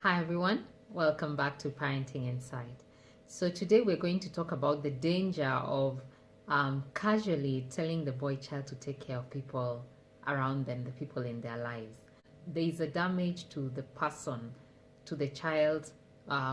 Hi everyone, welcome back to Parenting Insight. So today we're going to talk about the danger of casually telling the boy child to take care of people around them, the people in their lives. There is a damage to the person, to the child,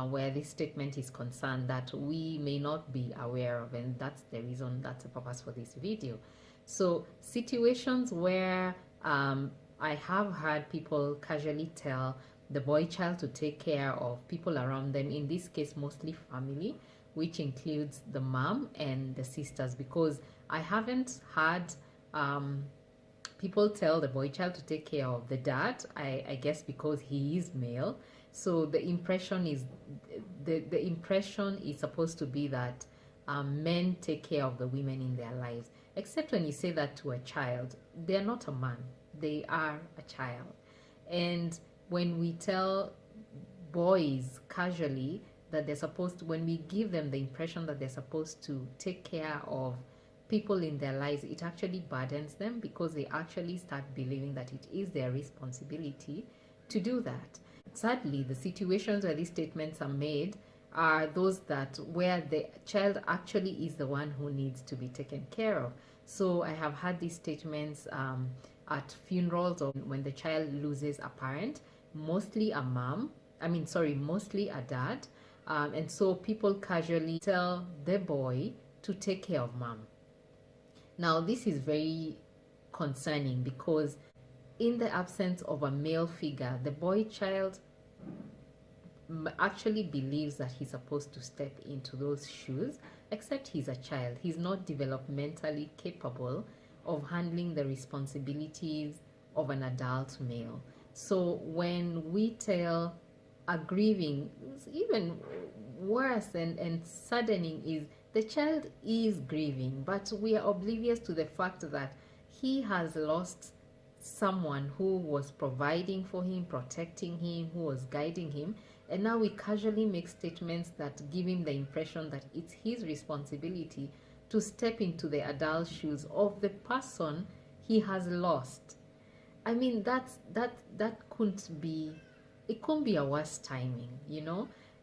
where this statement is concerned that we may not be aware of, and that's the reason, that's the purpose for this video. So situations where I have heard people casually tell the boy child to take care of people around them, in this case mostly family, which includes the mom and the sisters, because I haven't had people tell the boy child to take care of the dad. I guess because he is male, so the impression is the impression is supposed to be that men take care of the women in their lives, except when you say that to a child. They're not a man, they are a child. And when we tell boys casually that they're supposed to, when we give them the impression that they're supposed to take care of people in their lives, it actually burdens them, because they actually start believing that it is their responsibility to do that. Sadly, the situations where these statements are made are those that where the child actually is the one who needs to be taken care of. So I have had these statements at funerals, or when the child loses a parent, mostly a mostly a dad. And so people casually tell the boy to take care of mom. Now, this is very concerning, because in the absence of a male figure, the boy child actually believes that he's supposed to step into those shoes, except he's a child. He's not developmentally capable of handling the responsibilities of an adult male. So when we tell a grieving, even worse and saddening is the child is grieving, but we are oblivious to the fact that he has lost someone who was providing for him, protecting him, who was guiding him, and now we casually make statements that give him the impression that it's his responsibility to step into the adult shoes of the person he has lost. I mean, that couldn't be, it couldn't be a worse timing.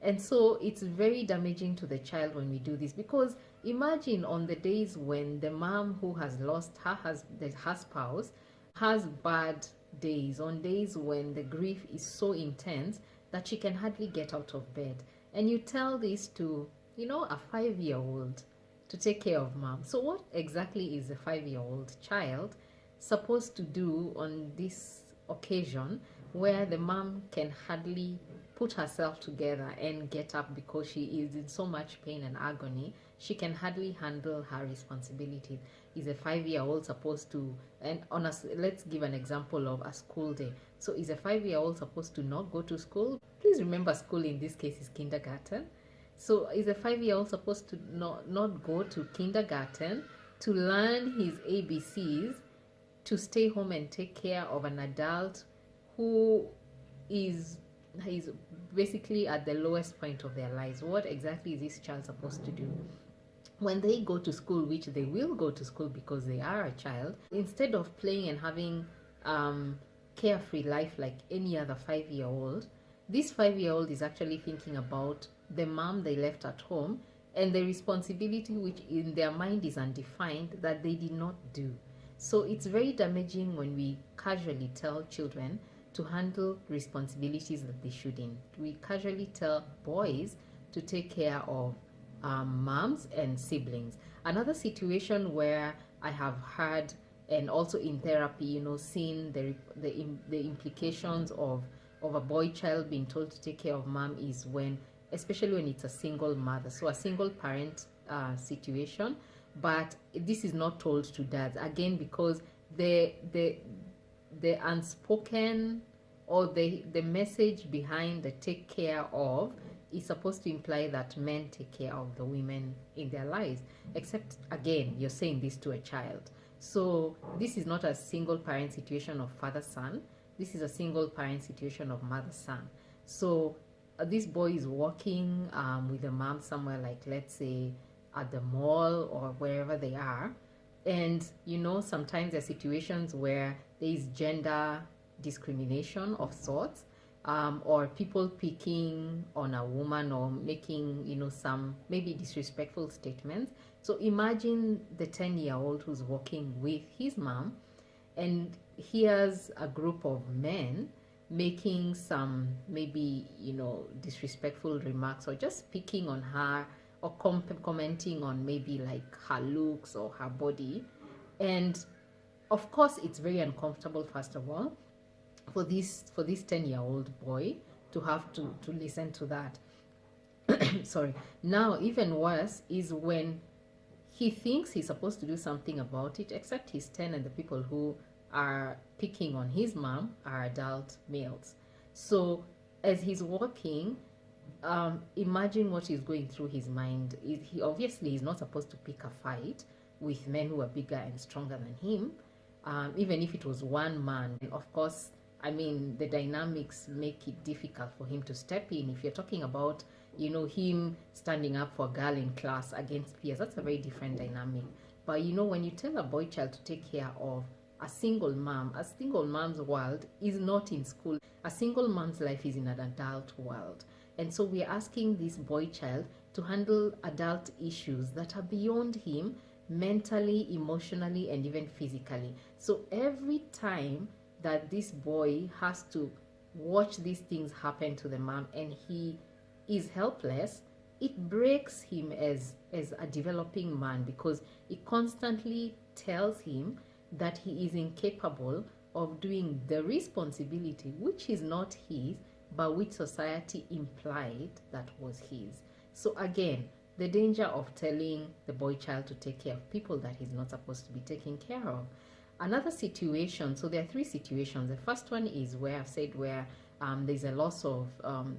And so it's very damaging to the child when we do this, because imagine on the days when the mom who has lost her spouse has bad days, on days when the grief is so intense that she can hardly get out of bed, and you tell this to a 5-year-old to take care of mom. So what exactly is a 5-year-old child supposed to do on this occasion, where the mom can hardly put herself together and get up because she is in so much pain and agony? She can hardly handle her responsibilities. Is a 5-year-old supposed to, and let's give an example of a school day. So is a 5-year-old supposed to not go to school? Please remember, school in this case is kindergarten. So is a 5-year-old supposed to not go to kindergarten to learn his ABCs, to stay home and take care of an adult who is basically at the lowest point of their lives? What exactly is this child supposed to do? When they go to school, which they will go to school because they are a child, instead of playing and having carefree life like any other 5-year-old, this 5-year-old is actually thinking about the mom they left at home and the responsibility which in their mind is undefined that they did not do. So it's very damaging when we casually tell children to handle responsibilities that they shouldn't. We casually tell boys to take care of moms and siblings. Another situation where I have heard, and also in therapy, seen the implications of a boy child being told to take care of mom, is when, especially when it's a single mother, so a single parent situation. But this is not told to dads, again, because the unspoken, or the message behind the take care of is supposed to imply that men take care of the women in their lives, except, again, you're saying this to a child. So this is not a single parent situation of father-son, this is a single parent situation of mother-son. So this boy is walking with a mom somewhere, like let's say at the mall or wherever they are, and sometimes there are situations where there is gender discrimination of sorts, or people picking on a woman or making, some maybe disrespectful statements. So imagine the 10-year-old who's walking with his mom and hears a group of men making some maybe, disrespectful remarks or just picking on her or commenting on maybe like her looks or her body. And of course, it's very uncomfortable, first of all, for this 10-year-old boy to have to listen to that. Sorry. Now, even worse is when he thinks he's supposed to do something about it, except he's 10 and the people who are picking on his mom are adult males. So as he's walking, imagine what is going through his mind. He obviously is not supposed to pick a fight with men who are bigger and stronger than him, even if it was one man. And of course, I mean, the dynamics make it difficult for him to step in. If you're talking about, him standing up for a girl in class against peers, that's a very different dynamic. But, when you tell a boy child to take care of a single mom's world is not in school. A single mom's life is in an adult world. And so we're asking this boy child to handle adult issues that are beyond him mentally, emotionally, and even physically. So every time that this boy has to watch these things happen to the mom and he is helpless, it breaks him as a developing man, because it constantly tells him that he is incapable of doing the responsibility which is not his, but which society implied that was his. So again, the danger of telling the boy child to take care of people that he's not supposed to be taking care of. Another situation, so there are three situations. The first one is where I've said where there's a loss of,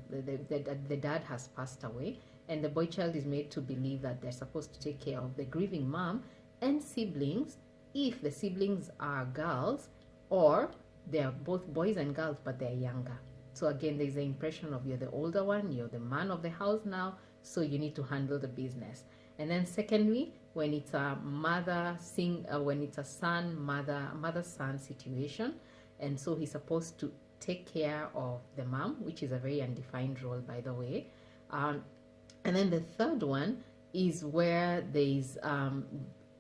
the dad has passed away, and the boy child is made to believe that they're supposed to take care of the grieving mom and siblings, if the siblings are girls, or they're both boys and girls, but they're younger. So again, there's the impression of you're the older one, you're the man of the house now, so you need to handle the business. And then secondly, when it's a when it's a mother-son situation, and so he's supposed to take care of the mom, which is a very undefined role, by the way. And then the third one is where there's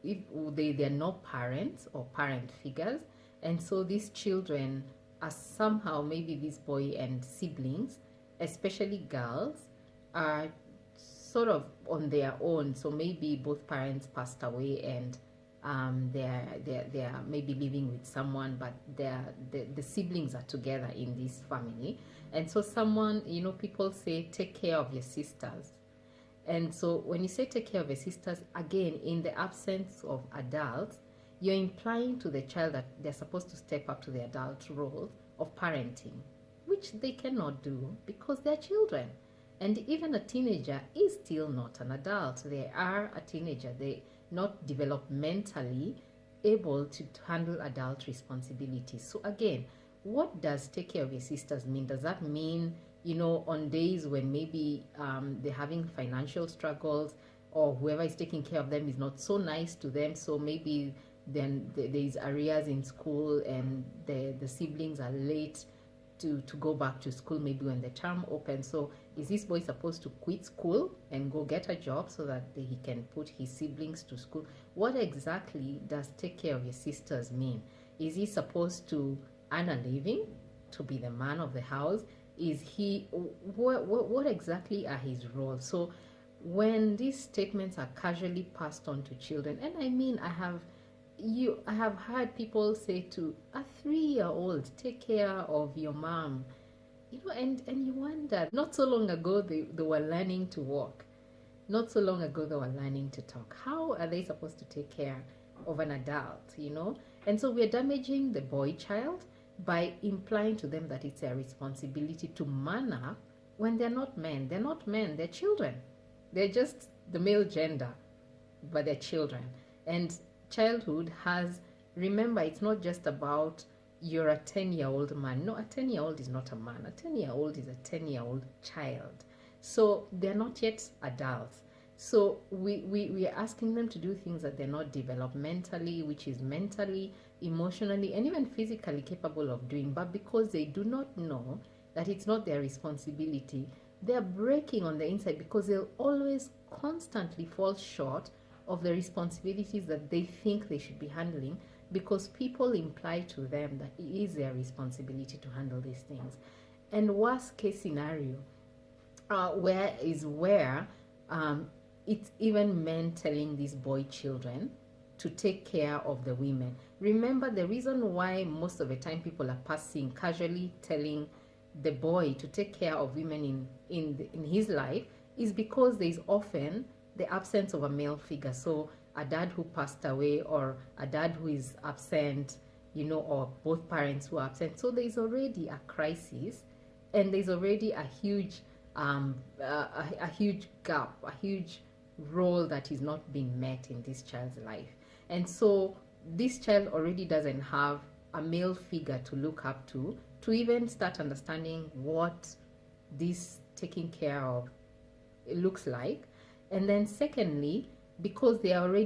if they're not parents or parent figures, and so these children are somehow, maybe this boy and siblings, especially girls, are sort of on their own. So maybe both parents passed away and they're maybe living with someone, but the siblings are together in this family. And so someone, people say, take care of your sisters. And so when you say take care of your sisters, again, in the absence of adults, you're implying to the child that they're supposed to step up to the adult role of parenting, which they cannot do because they're children. And even a teenager is still not an adult. They are a teenager. They're not developmentally able to handle adult responsibilities. So again, what does take care of your sisters mean? Does that mean, on days when maybe they're having financial struggles, or whoever is taking care of them is not so nice to them, so maybe then there's arrears in school and the siblings are late to go back to school, maybe when the term opens. So is this boy supposed to quit school and go get a job so that he can put his siblings to school? What exactly does take care of your sisters mean? Is he supposed to earn a living to be the man of the house? Is he, what exactly are his roles? So when these statements are casually passed on to children, and I mean, I have heard people say to a 3-year-old, take care of your mom, and you wonder, not so long ago they were learning to walk, not so long ago they were learning to talk. How are they supposed to take care of an adult, And so we're damaging the boy child by implying to them that it's their responsibility to man up when they're not men. They're not men, they're children. They're just the male gender, but they're children. And childhood remember, it's not just about you're a 10-year-old man. No, a 10-year-old is not a man. A 10-year-old is a 10-year-old child. So they're not yet adults. So we are asking them to do things that they're not developmentally, which is mentally, emotionally, and even physically capable of doing. But because they do not know that it's not their responsibility, they're breaking on the inside because they'll always constantly fall short of the responsibilities that they think they should be handling, because people imply to them that it is their responsibility to handle these things. And worst case scenario, where it's even men telling these boy children to take care of the women. Remember, the reason why most of the time people are passing casually telling the boy to take care of women in his life is because there is often the absence of a male figure. So a dad who passed away, or a dad who is absent, or both parents who are absent. So there is already a crisis, and there's already a huge a huge gap, a huge role that is not being met in this child's life. And so this child already doesn't have a male figure to look up to even start understanding what this taking care of looks like. And then secondly, because themselves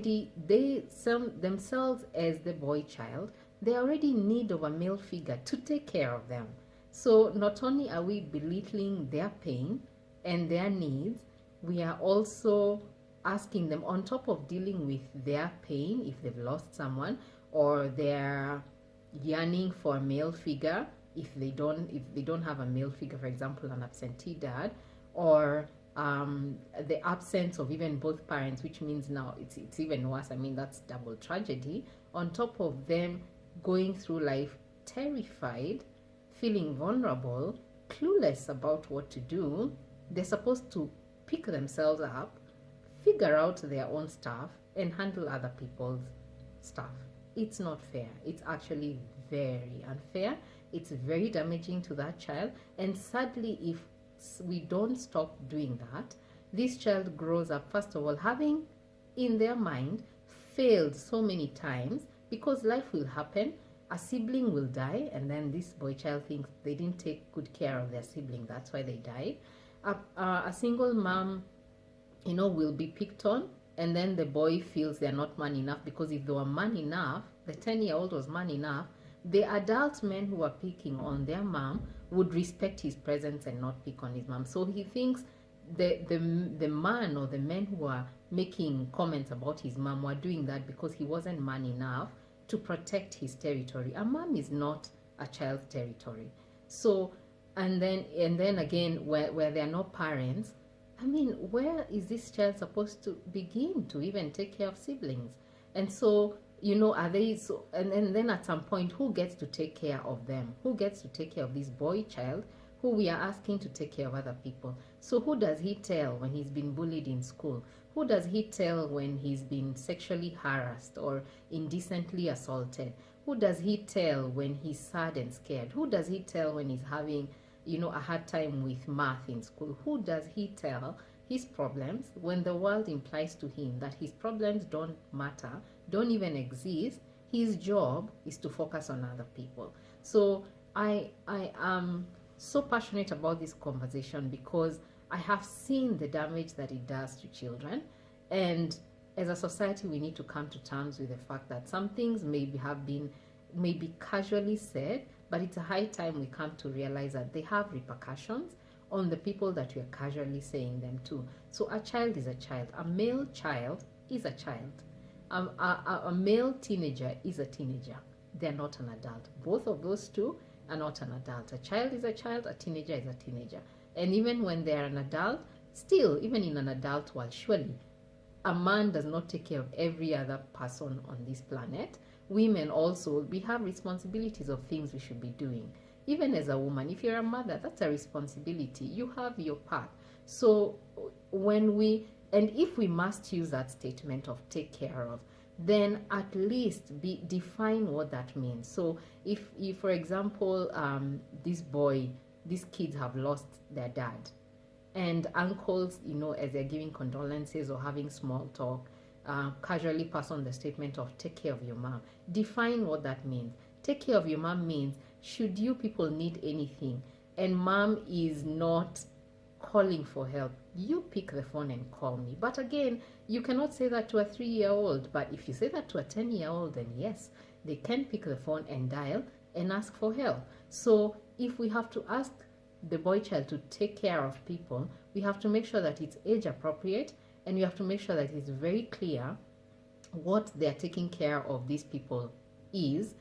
as the boy child, they're already in need of a male figure to take care of them. So not only are we belittling their pain and their needs, we are also asking them, on top of dealing with their pain if they've lost someone, or their yearning for a male figure if they don't have a male figure, for example an absentee dad, or the absence of even both parents, which means now it's even worse. I mean, that's double tragedy. On top of them going through life terrified, feeling vulnerable, clueless about what to do, they're supposed to pick themselves up, figure out their own stuff, and handle other people's stuff. It's not fair. It's actually very unfair. It's very damaging to that child. And sadly, if we don't stop doing that, this child grows up, first of all, having in their mind failed so many times, because life will happen. A sibling will die, and then this boy child thinks they didn't take good care of their sibling, that's why they died. A single mom, will be picked on, and then the boy feels they're not man enough, because if they were man enough, the 10-year-old was man enough, the adult men who are picking on their mom would respect his presence and not pick on his mom. So he thinks the man, or the men who are making comments about his mom, were doing that because he wasn't man enough to protect his territory. A mom is not a child's territory. So, and then again, where there are no parents, I mean, where is this child supposed to begin to even take care of siblings? And so, are they so? And then at some point, who gets to take care of them? Who gets to take care of this boy child who we are asking to take care of other people? So who does he tell when he's been bullied in school? Who does he tell when he's been sexually harassed or indecently assaulted? Who does he tell when he's sad and scared? Who does he tell when he's having, a hard time with math in school? Who does he tell his problems when the world implies to him that his problems don't matter, don't even exist? His job is to focus on other people. So I am so passionate about this conversation because I have seen the damage that it does to children, and as a society we need to come to terms with the fact that some things may be casually said, but it's a high time we come to realize that they have repercussions on the people that we are casually saying them to. So a child is a child. A male child is a child. A male teenager is a teenager. They're not an adult. Both of those two are not an adult. A child is a child, a teenager is a teenager. And even when they're an adult, still, even in an adult world, surely a man does not take care of every other person on this planet. Women also, we have responsibilities of things we should be doing. Even as a woman, if you're a mother, that's a responsibility. You have your part. So if we must use that statement of take care of, then at least define what that means. So if for example, these kids have lost their dad, and uncles, as they're giving condolences or having small talk, casually pass on the statement of take care of your mom. Define what that means. Take care of your mom means, should you people need anything and mom is not calling for help, you pick the phone and call me. But again, you cannot say that to a 3-year-old. But if you say that to a 10-year-old, then yes, they can pick the phone and dial and ask for help. So if we have to ask the boy child to take care of people, we have to make sure that it's age appropriate, and we have to make sure that it's very clear what they're taking care of these people is.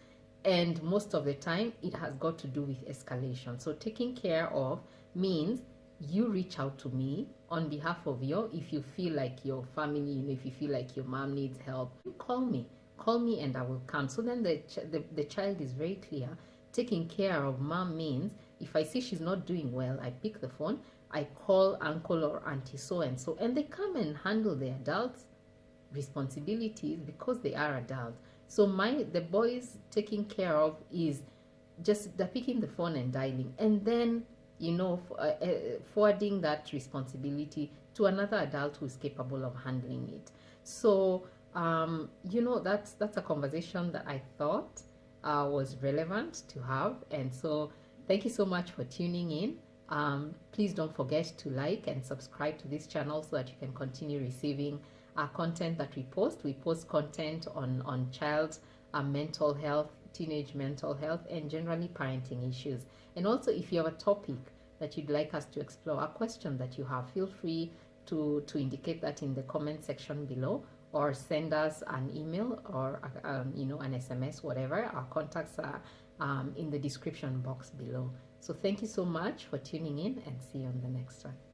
And most of the time it has got to do with escalation. So taking care of means you reach out to me on behalf of if you feel like your family, if you feel like your mom needs help, you call me and I will come. So then the child is very clear. Taking care of mom means if I see she's not doing well, I pick the phone, I call uncle or auntie so and so, and they come and handle the adults responsibilities because they are adults. So the boys taking care of is just they're picking the phone and dialing, and then forwarding that responsibility to another adult who is capable of handling it. So that's a conversation that I thought was relevant to have. And so thank you so much for tuning in. Please don't forget to like and subscribe to this channel so that you can continue receiving our content that we post. We post content on child mental health, teenage mental health, and generally parenting issues. And also, if you have a topic that you'd like us to explore, a question that you have, feel free to indicate that in the comment section below, or send us an email or an SMS, whatever. Our contacts are in the description box below. So thank you so much for tuning in, and see you on the next one.